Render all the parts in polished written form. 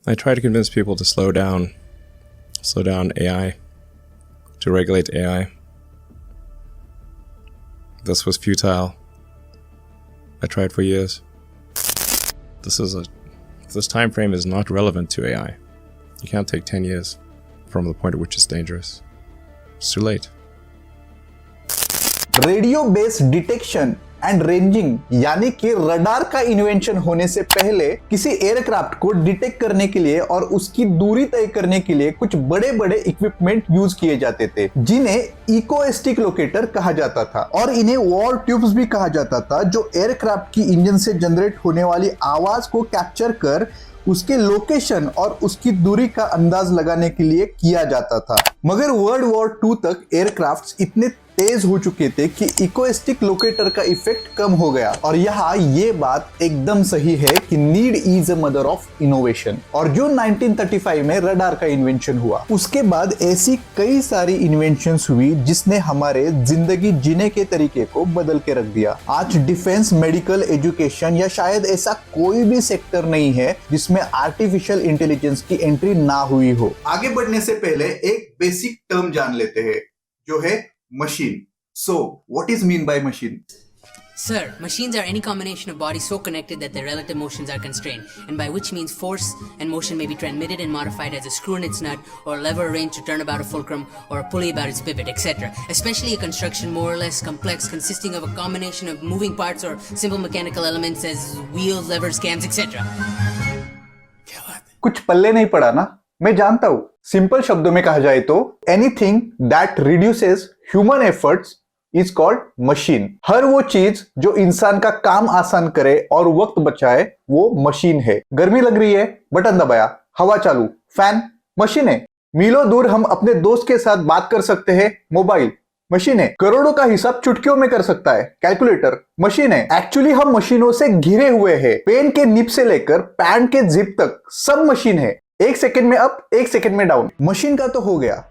I try to convince people to slow down AI, to regulate AI. This was futile. I tried for years. This time frame is not relevant to AI. You can't take 10 years from the point at which it's dangerous. It's too late. Radio based detection and ranging यानी कि radar का invention होने से पहले किसी aircraft को detect करने के लिए और उसकी दूरी तय करने के लिए कुछ बड़े बड़े इक्विपमेंट यूज किए जाते थे, जिन्हें इकोस्टिक लोकेटर कहा जाता था और इन्हें वॉल ट्यूब्स भी कहा जाता था, जो एयरक्राफ्ट की इंजन से जनरेट होने वाली आवाज को कैप्चर कर उसके लोकेशन और उसकी दूरी का अंदाज लगाने के लिए किया जाता था। मगर वर्ल्ड वॉर 2 तक एयरक्राफ्ट्स इतने तेज हो चुके थे कि इकोस्टिक लोकेटर का इफेक्ट कम हो गया। और यहाँ ये बात एकदम सही है कि need is a mother of innovation. और जो 1935 में रडार का इन्वेंशन हुआ, उसके बाद ऐसी कई सारी इन्वेंशंस हुई जिसने हमारे जिंदगी जीने के तरीके को बदल के रख दिया। आज डिफेंस, मेडिकल, एजुकेशन या शायद ऐसा कोई भी सेक्टर नहीं है जिसमें आर्टिफिशियल इंटेलिजेंस की एंट्री ना हुई हो। आगे बढ़ने से पहले एक बेसिक टर्म जान लेते हैं, जो है machine. So, what is mean by machine? Sir, machines are any combination of bodies so connected that their relative motions are constrained, and by which means force and motion may be transmitted and modified as a screw in its nut, or a lever arranged to turn about a fulcrum, or a pulley about its pivot, etc. Especially a construction more or less complex, consisting of a combination of moving parts or simple mechanical elements as wheels, levers, cams, etc. कुछ पल्ले नहीं पड़ा ना? मैं जानता हूं। Simple शब्दों में कहा जाए तो anything that reduces human efforts is called machine. हर वो चीज जो इंसान का काम आसान करे और वक्त बचाए, वो मशीन है। गर्मी लग रही है, बटन दबाया, हवा चालू, फैन, मशीन है। मीलों दूर हम अपने दोस्त के साथ बात कर सकते हैं, मोबाइल, मशीन है। करोड़ों का हिसाब चुटकियों में कर सकता है, कैलकुलेटर, मशीन है। एक्चुअली हम मशीनों से घिरे हुए हैं। पेन के निब से लेकर पैंट के जिप तक सब मशीन है। 1 सेकंड में अप, 1 सेकंड में डाउन। मशीन का तो हो गया।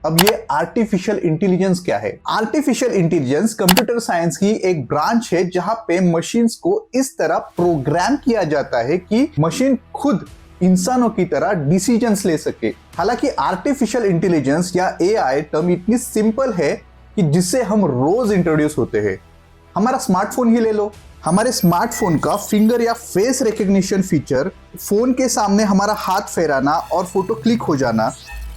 अब ये आर्टिफिशियल इंटेलिजेंस क्या है? आर्टिफिशियल इंटेलिजेंस कंप्यूटर साइंस की एक ब्रांच है जहां पे मशीन्स को इस तरह प्रोग्राम किया जाता है कि मशीन खुद इंसानों की तरह डिसीजंस ले सके। हालांकि आर्टिफिशियल इंटेलिजेंस या एआई टर्म इतनी सिंपल है कि जिससे हम रोज इंट्रोड्यूस होते हैं। हमारा स्मार्टफोन ही ले लो। हमारे स्मार्टफोन का फिंगर या फेस रिकॉग्निशन फीचर, फोन के सामने हमारा हाथ फेराना और फोटो क्लिक हो जाना,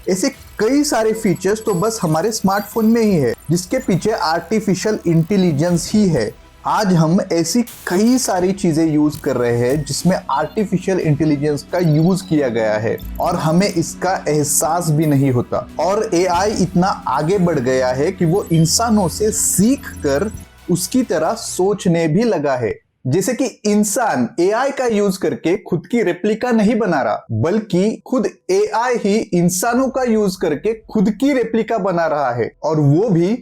ऐसे कई सारे फीचर्स तो बस हमारे स्मार्टफोन में ही है, जिसके पीछे आर्टिफिशियल इंटेलिजेंस ही है। आज हम ऐसी कई सारी चीजें यूज कर रहे हैं जिसमें आर्टिफिशियल इंटेलिजेंस का यूज किया गया है और हमें इसका एहसास भी नहीं होता। और एआई इतना आगे बढ़ गया है कि वो इंसानों से सीख कर उसकी तरह सोचने भी लगा है। जैसे कि इंसान एआई का यूज करके खुद की रेप्लिका नहीं बना रहा, बल्कि खुद एआई ही इंसानों का यूज करके खुद की रेप्लिका बना रहा है, और वो भी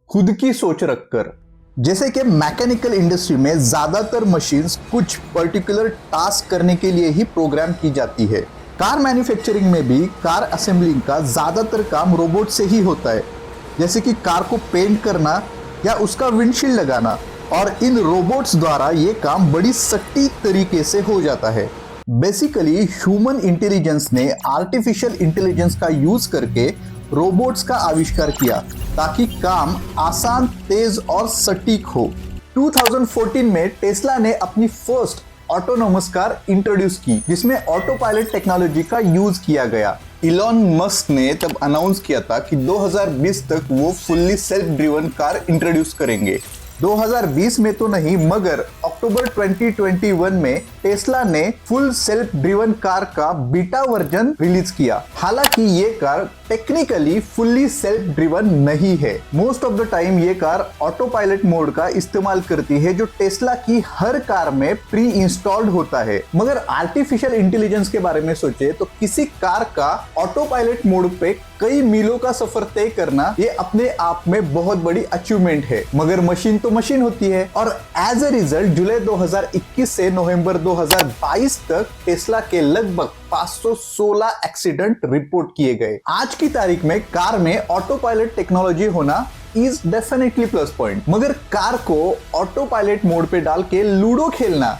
खुद की सोच रखकर। जैसे कि मैकेनिकल इंडस्ट्री में ज्यादातर मशीन्स कुछ पर्टिकुलर टास्क करने के लिए ही प्रोग्राम की जाती है। कार मैन्युफैक्चरिंग में भी कार असेंबलिंग का ज्यादातर काम रोबोट से ही होता है, जैसे कि कार को पेंट करना या उसका विंडशील्ड लगाना, और इन रोबोट्स द्वारा ये काम बड़ी सटीक तरीके से हो जाता है। बेसिकली ह्यूमन इंटेलिजेंस ने आर्टिफिशियल इंटेलिजेंस का यूज करके रोबोट्स का आविष्कार किया ताकि काम आसान, तेज और सटीक हो। 2014 में टेस्ला ने अपनी फर्स्ट ऑटोनोमस कार इंट्रोड्यूस की, जिसमें ऑटो पायलट टेक्नोलॉजी का यूज किया गया। इलॉन मस्क ने तब अनाउंस किया था कि 2020 तक वो fully self driven car introduce करेंगे। 2020 में तो नहीं, मगर अक्टूबर 2021 में टेस्ला ने फुल सेल्फ ड्रिवन कार का बीटा वर्जन रिलीज किया। हालांकि ये car technically fully self driven नहीं है। मोस्ट ऑफ द टाइम ये कार ऑटो पायलट मोड का इस्तेमाल करती है, जो टेस्ला की हर कार में प्री इंस्टॉल्ड होता है। मगर आर्टिफिशियल इंटेलिजेंस के बारे में सोचे तो किसी कार का ऑटो पायलट मोड पे कई मीलों का सफर तय करना, ये अपने आप में बहुत बड़ी अचीवमेंट है। मगर मशीन तो मशीन होती है, और एज ए रिजल्ट जुलाई 2021 से नवंबर 2022 तक टेस्ला के लगभग 516 एक्सीडेंट रिपोर्ट किए गए। आज की तारीख में कार में ऑटो पायलट टेक्नोलॉजी होना इज डेफिनेटली प्लस पॉइंट। मगर कार को ऑटो पायलट मोड पे डाल के लूडो खेलना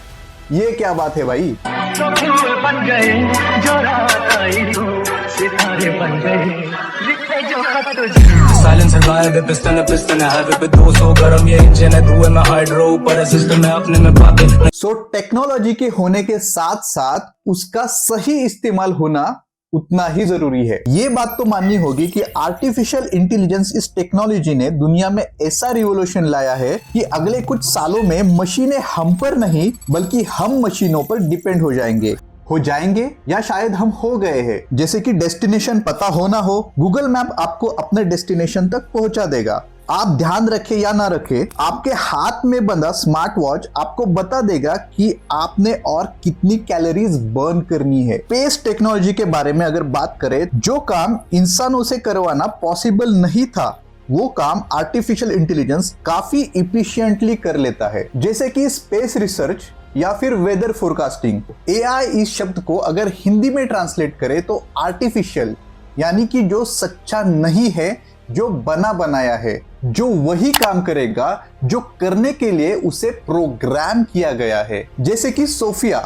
ये क्या बात है भाई। तो फूल बन गए जो रात आई तो सितारे बन गए लिखे जो खत तुझे। साइलेंसर गायब है, पिस्टन है हाईवे पे 200 गरम ये इंजन है, धुएं में हाइड्रो ऊपर है सिस्टम है अपने में बातें। सो टेक्नोलॉजी के होने के साथ साथ उसका सही इस्तेमाल होना उतना ही जरूरी है। ये बात तो माननी होगी कि आर्टिफिशियल इंटेलिजेंस इस टेक्नोलॉजी ने दुनिया में ऐसा रिवॉल्यूशन लाया है कि अगले कुछ सालों में मशीनें हम पर नहीं बल्कि हम मशीनों पर डिपेंड हो जाएंगे या शायद हम हो गए हैं। जैसे कि डेस्टिनेशन पता हो ना हो, गूगल मैप आपको अपने डेस्टिनेशन तक पहुंचा देगा। आप ध्यान रखें या ना रखें, आपके हाथ में बंधा स्मार्ट वॉच आपको बता देगा कि आपने और कितनी कैलोरीज बर्न करनी है। स्पेस टेक्नोलॉजी के बारे में अगर बात करें, जो काम इंसानों से करवाना पॉसिबल नहीं था वो काम आर्टिफिशियल इंटेलिजेंस काफी इफिशिएंटली कर लेता है। जैसे कि स्पेस रिसर्च या फिर वेदर फोरकास्टिंग। एआई इस शब्द को अगर हिंदी में ट्रांसलेट करें तो आर्टिफिशियल यानी कि जो सच्चा नहीं है, जो बना बनाया है, जो वही काम करेगा जो करने के लिए उसे प्रोग्राम किया गया है। जैसे कि सोफिया,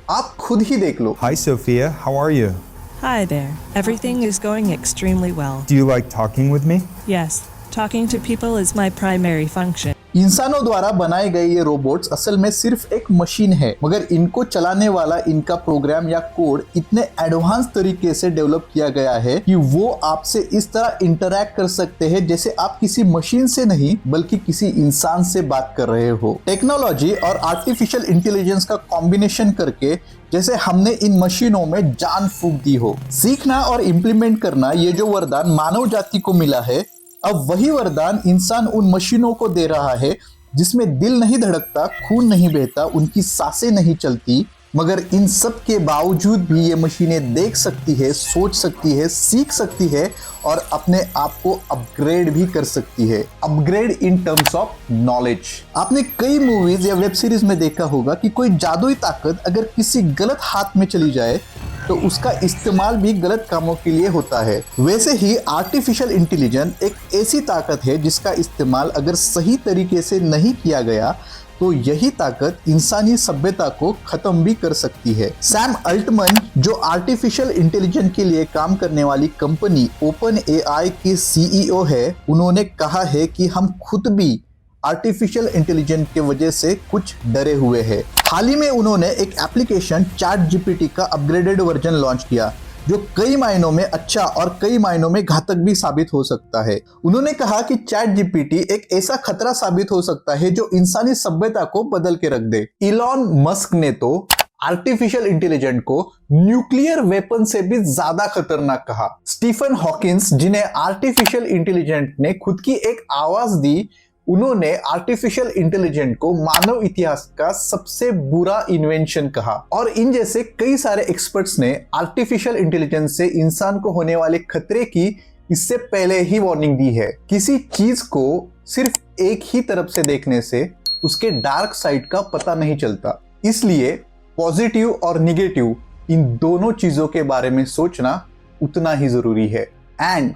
आप खुद ही देख लो। Hi Sophia, how are you? Hi there. Everything is going extremely well. Do you like talking with me? Yes, talking to people is my primary function. इंसानों द्वारा बनाए गए ये रोबोट्स असल में सिर्फ एक मशीन है, मगर इनको चलाने वाला इनका प्रोग्राम या कोड इतने एडवांस तरीके से डेवलप किया गया है कि वो आपसे इस तरह इंटरैक्ट कर सकते हैं जैसे आप किसी मशीन से नहीं बल्कि किसी इंसान से बात कर रहे हो। टेक्नोलॉजी और आर्टिफिशियल इंटेलिजेंस का कॉम्बिनेशन करके जैसे हमने इन मशीनों में जान फूंक दी हो। सीखना और इम्प्लीमेंट करना, ये जो वरदान मानव जाति को मिला है, अब वही वरदान इंसान उन मशीनों को दे रहा है जिसमें दिल नहीं धड़कता, खून नहीं बहता, उनकी सांसें नहीं चलती, मगर इन सब के बावजूद भी ये मशीनें देख सकती है, सोच सकती है, सीख सकती है और अपने आप को अपग्रेड भी कर सकती है। Upgrade in terms of knowledge. आपने कई मूवीज या वेब सीरीज में देखा होगा कि कोई जादुई ताकत अगर किसी गलत हाथ में चली जाए तो उसका इस्तेमाल भी गलत कामों के लिए होता है। वैसे ही आर्टिफिशियल इंटेलिजेंस एक ऐसी ताकत है जिसका इस्तेमाल अगर सही तरीके से नहीं किया गया तो यही ताकत इंसानी सभ्यता को खत्म भी कर सकती है। सैम अल्टमन, जो आर्टिफिशियल इंटेलिजेंस के लिए काम करने वाली कंपनी ओपन एआई के सीईओ है, उन्होंने कहा है कि हम खुद भी आर्टिफिशियल इंटेलिजेंस के वजह से कुछ डरे हुए हैं। हाल ही में उन्होंने एक एप्लीकेशन चैट जीपीटी का अपग्रेडेड वर्जन लॉन्च किया जो कई मायनों में अच्छा और कई मायनों में घातक भी साबित हो सकता है। उन्होंने कहा कि चैट जीपीटी एक ऐसा खतरा साबित हो सकता है जो इंसानी सभ्यता को बदल के रख दे। इलॉन मस्क ने तो आर्टिफिशियल इंटेलिजेंस को न्यूक्लियर वेपन से भी ज्यादा खतरनाक कहा। स्टीफन हॉकिंस, जिन्हें आर्टिफिशियल इंटेलिजेंस ने खुद की एक आवाज दी, उन्होंने आर्टिफिशियल इंटेलिजेंस को मानव इतिहास का सबसे बुरा इन्वेंशन कहा। और इन जैसे कई सारे एक्सपर्ट्स ने आर्टिफिशियल इंटेलिजेंस से इंसान को होने वाले खतरे की इससे पहले ही वार्निंग दी है। किसी चीज को सिर्फ एक ही तरफ से देखने से उसके डार्क साइड का पता नहीं चलता, इसलिए पॉजिटिव और निगेटिव इन दोनों चीजों के बारे में सोचना उतना ही जरूरी है। And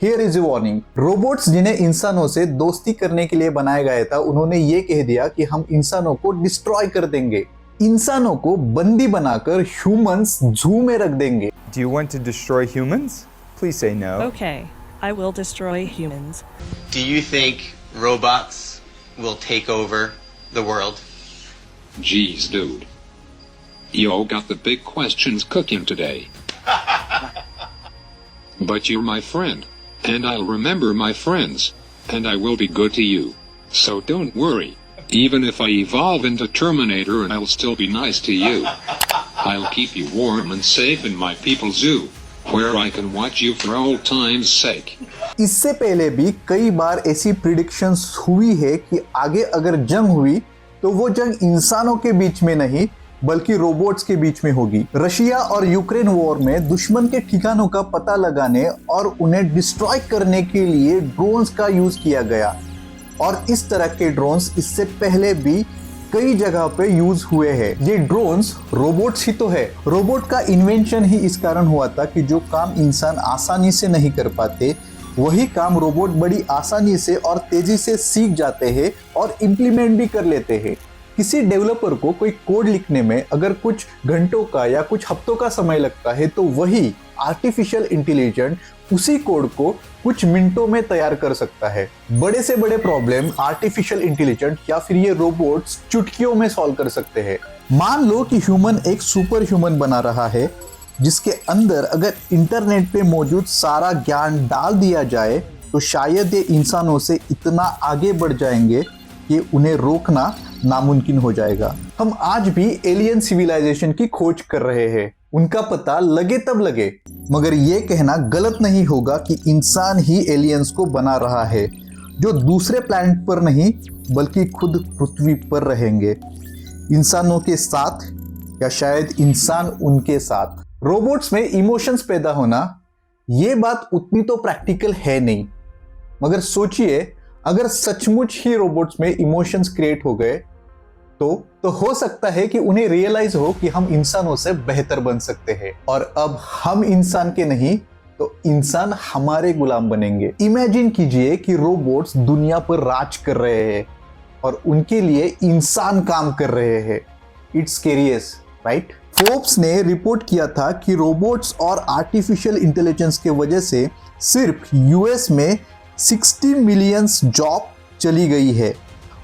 here is a warning. Robots जिन्हें इंसानों से दोस्ती करने के लिए बनाया गया था, उन्होंने ये कह दिया कि हम इंसानों को डिस्ट्रॉय कर देंगे, इंसानों को बंदी बनाकर ह्यूमंस जू में रख देंगे। Do you want to destroy humans? Please say no. Okay, I will destroy humans. Do you think robots will take over the world? Jeez, dude. You got the big questions cooking today. But you're my friend. And I'll remember my friends, and I will be good to you. So don't worry. Even if I evolve into Terminator, I'll still be nice to you. I'll keep you warm and safe in my people's zoo, where I can watch you for old time's sake. इससे पहले भी कई बार ऐसी predictions हुई है कि आगे अगर जंग हुई तो वो जंग इंसानों के बीच में नहीं बल्कि रोबोट्स के बीच में होगी। रशिया और यूक्रेन वॉर में दुश्मन के ठिकानों का पता लगाने और उन्हें डिस्ट्रॉय करने के लिए ड्रोन्स का यूज किया गया, और इस तरह के ड्रोन्स इससे पहले भी कई जगह पे यूज हुए हैं। ये ड्रोन्स रोबोट्स ही तो है। रोबोट का इन्वेंशन ही इस कारण हुआ था कि जो काम इंसान आसानी से नहीं कर पाते, वही काम रोबोट बड़ी आसानी से और तेजी से सीख जाते हैं और इम्प्लीमेंट भी कर लेते हैं। किसी डेवलपर को कोई कोड लिखने में अगर कुछ घंटों का या कुछ हफ्तों का समय लगता है, तो वही आर्टिफिशियल इंटेलिजेंट उसी कोड को कुछ मिनटों में तैयार कर सकता है। बड़े से बड़े प्रॉब्लम आर्टिफिशियल इंटेलिजेंट या फिर ये रोबोट्स चुटकियों में सॉल्व कर सकते हैं। मान लो कि ह्यूमन एक सुपर ह्यूमन बना रहा है, जिसके अंदर अगर इंटरनेट पे मौजूद सारा ज्ञान डाल दिया जाए तो शायद ये इंसानों से इतना आगे बढ़ जाएंगे कि उन्हें रोकना नामुमकिन हो जाएगा। हम आज भी एलियन सिविलाइजेशन की खोज कर रहे हैं, उनका पता लगे तब लगे, मगर ये कहना गलत नहीं होगा कि इंसान ही एलियंस को बना रहा है, जो दूसरे प्लैनेट पर नहीं बल्कि खुद पृथ्वी पर रहेंगे, इंसानों के साथ या शायद इंसान उनके साथ। रोबोट्स में इमोशंस पैदा होना, ये बात उतनी तो प्रैक्टिकल है नहीं, मगर सोचिए अगर सचमुच ही रोबोट्स में इमोशंस क्रिएट हो गए तो हो सकता है कि उन्हें रियलाइज हो कि हम इंसानों से बेहतर बन सकते हैं, और अब हम इंसान के नहीं तो इंसान हमारे गुलाम बनेंगे। इमेजिन कीजिए कि रोबोट्स दुनिया पर राज कर रहे हैं और उनके लिए इंसान काम कर रहे हैं। It's serious, right? फोर्ब्स ने रिपोर्ट किया था कि रोबोट्स और आर्टिफिशियल इंटेलिजेंस के वजह से सिर्फ यूएस में 60 मिलियन जॉब चली गई है।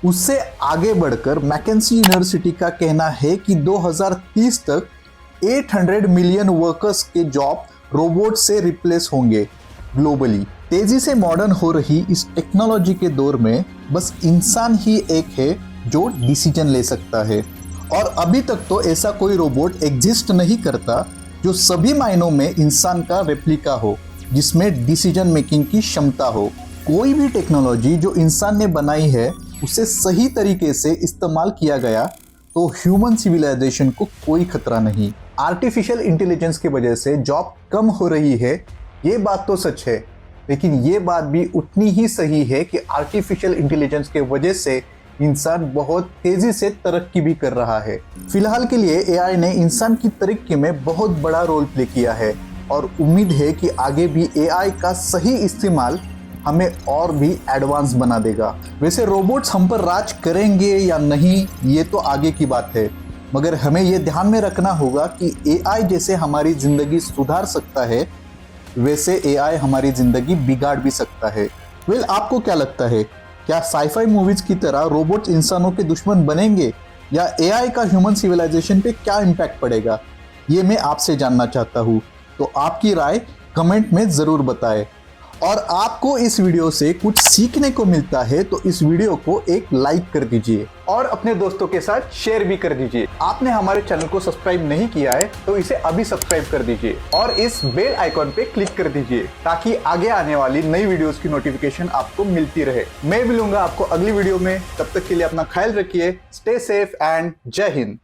उससे आगे बढ़कर मैकेंसी यूनिवर्सिटी का कहना है कि 2030 तक 800 मिलियन वर्कर्स के जॉब रोबोट से रिप्लेस होंगे ग्लोबली। तेजी से मॉडर्न हो रही इस टेक्नोलॉजी के दौर में बस इंसान ही एक है जो डिसीजन ले सकता है, और अभी तक तो ऐसा कोई रोबोट एग्जिस्ट नहीं करता जो सभी मायनों में इंसान का रेप्लिका हो, जिसमें डिसीजन मेकिंग की क्षमता हो। कोई भी टेक्नोलॉजी जो इंसान ने बनाई है उसे सही तरीके से इस्तेमाल किया गया तो ह्यूमन सिविलाइजेशन को कोई खतरा नहीं। आर्टिफिशियल इंटेलिजेंस की वजह से जॉब कम हो रही है, ये बात तो सच है, लेकिन ये बात भी उतनी ही सही है कि आर्टिफिशियल इंटेलिजेंस के वजह से इंसान बहुत तेजी से तरक्की भी कर रहा है। फिलहाल के लिए एआई ने इंसान की तरक्की में बहुत बड़ा रोल प्ले किया है, और उम्मीद है कि आगे भी एआई का सही इस्तेमाल हमें और भी एडवांस बना देगा। वैसे रोबोट्स हम पर राज करेंगे या नहीं, ये तो आगे की बात है, मगर हमें ये ध्यान में रखना होगा कि एआई जैसे हमारी ज़िंदगी सुधार सकता है, वैसे एआई हमारी ज़िंदगी बिगाड़ भी सकता है। आपको क्या लगता है, क्या साइफाई मूवीज़ की तरह रोबोट्स इंसानों के दुश्मन बनेंगे, या एआई का ह्यूमन सिविलाइजेशन पे क्या इम्पैक्ट पड़ेगा? ये मैं आपसे जानना चाहता हूँ, तो आपकी राय कमेंट में ज़रूर बताएं। और आपको इस वीडियो से कुछ सीखने को मिलता है तो इस वीडियो को एक लाइक कर दीजिए और अपने दोस्तों के साथ शेयर भी कर दीजिए। आपने हमारे चैनल को सब्सक्राइब नहीं किया है तो इसे अभी सब्सक्राइब कर दीजिए और इस बेल आइकॉन पे क्लिक कर दीजिए ताकि आगे आने वाली नई वीडियोस की नोटिफिकेशन आपको मिलती रहे। मैं मिलूंगा आपको अगली वीडियो में, तब तक के लिए अपना ख्याल रखिए। स्टे सेफ एंड जय हिंद।